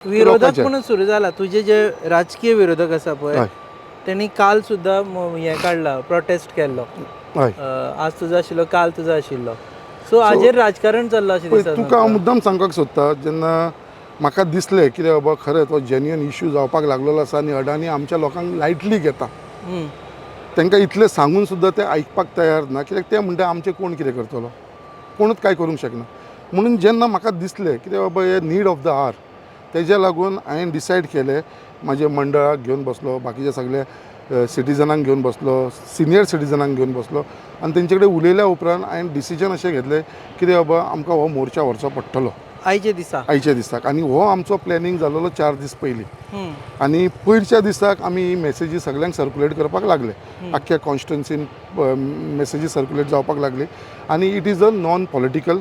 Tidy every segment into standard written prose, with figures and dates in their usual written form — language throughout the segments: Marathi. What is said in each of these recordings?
विरोधक म्हणून सुरू झाला तुझे जे राजकीय विरोधक आसा पळय त्यांनी काल सुद्धा हे काढला प्रोटेस्ट केल्लो आज तुझो आशिल्लो काल तुझो आशिल्लो सो हाजेर राजकारण चल्लां अशें दिसता तुका हांव मुद्दाम सांगपाक सोदता जेन्ना म्हाका दिसलें कितें बाबा खरें तो जेन्युअन इश्यू जावपाक लागलेलो आसा आनी अडानी आमच्या लोकांक लायटली घेता तांकां इतलें सांगून सुद्दां ते आयकपाक तयार ना कित्याक ते म्हणटा आमचें कोण कितें करतलो कोणूच कांय करूंक शकना म्हणून जेन्ना म्हाका दिसलें कितें बाबा हे नीड ऑफ द आवर तेज्या लागून हांवें डिसायड केलें म्हाजे मंडळाक घेवन बसलो बाकीचे सगळे सिटिजनांक घेवन बसलो सिनियर सिटिजनांक घेवन बसलो आनी तेंचे कडेन उलयल्या उपरांत हांवें डिसिजन अशें घेतलें कितें बाबा आमकां हो मोर्चा व्हरचो पडटलो आयचे दिसाक आनी हो आमचो प्लॅनिंग जालोलो 4 दीस पयलीं आनी पयरच्या दिसाक आमी ही मेसेजी सगळ्यांक सर्क्युलेट करपाक लागले आख्ख्या कॉन्स्टिट्युन्सीन मेसेजी सर्क्युलेट जावपाक लागली आनी it is a non political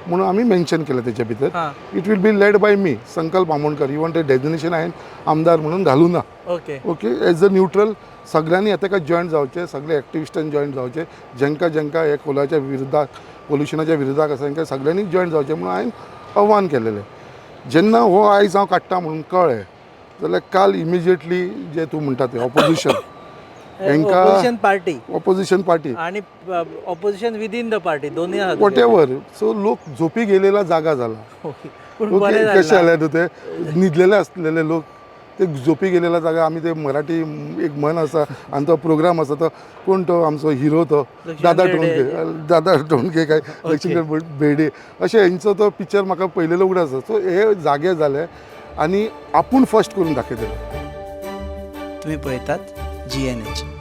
म्हणून आमी मेन्शन केलें तेच्या भितर it will be led by me Sankalp Amonkar even ते डेजिग्नेशन हांवें आमदार म्हणून घालूं ना ओके एज अ न्यूट्रल सगळ्यांनी हाका जॉयन जावचे सगळे एक्टिविस्टांनी जॉयन जावचे जेंका हे कोलाच्या विरोधाक पोल्युशनाच्या विरोधाक आसा तांकां सगळ्यांनी जॉयन जावचे म्हणून हांवें आव्हान केलेलें जेन्ना हो आयज हांव काडटा म्हणून कळ्ळें जाल्यार काल इमिजिएटली जे तूं म्हणटा ते ऑपोजिशन ऑपोजिशन पार्टी आणि ऑपोजिशन विदिन द पार्टी दोन्ही वॉट एवर सो लोक झोपी गेलेला जागा झाला कशें जालें न्हू ते न्हिदलेले आसलेले लोक ते झोपी गेलेला जागा आमी ते मराठी एक मन आसा आनी तो प्रोग्राम आसा तो कोण तो आमचो हिरो तो दादा टोणके काय लक्ष्मीकांत बेर्डे अशें हेंचो तो पिक्चर म्हाका पयलेलो उगडो आसा सो हे जागे जाले आनी आपूण फर्स्ट करून दाखयतले तुम्ही पळयतात GNH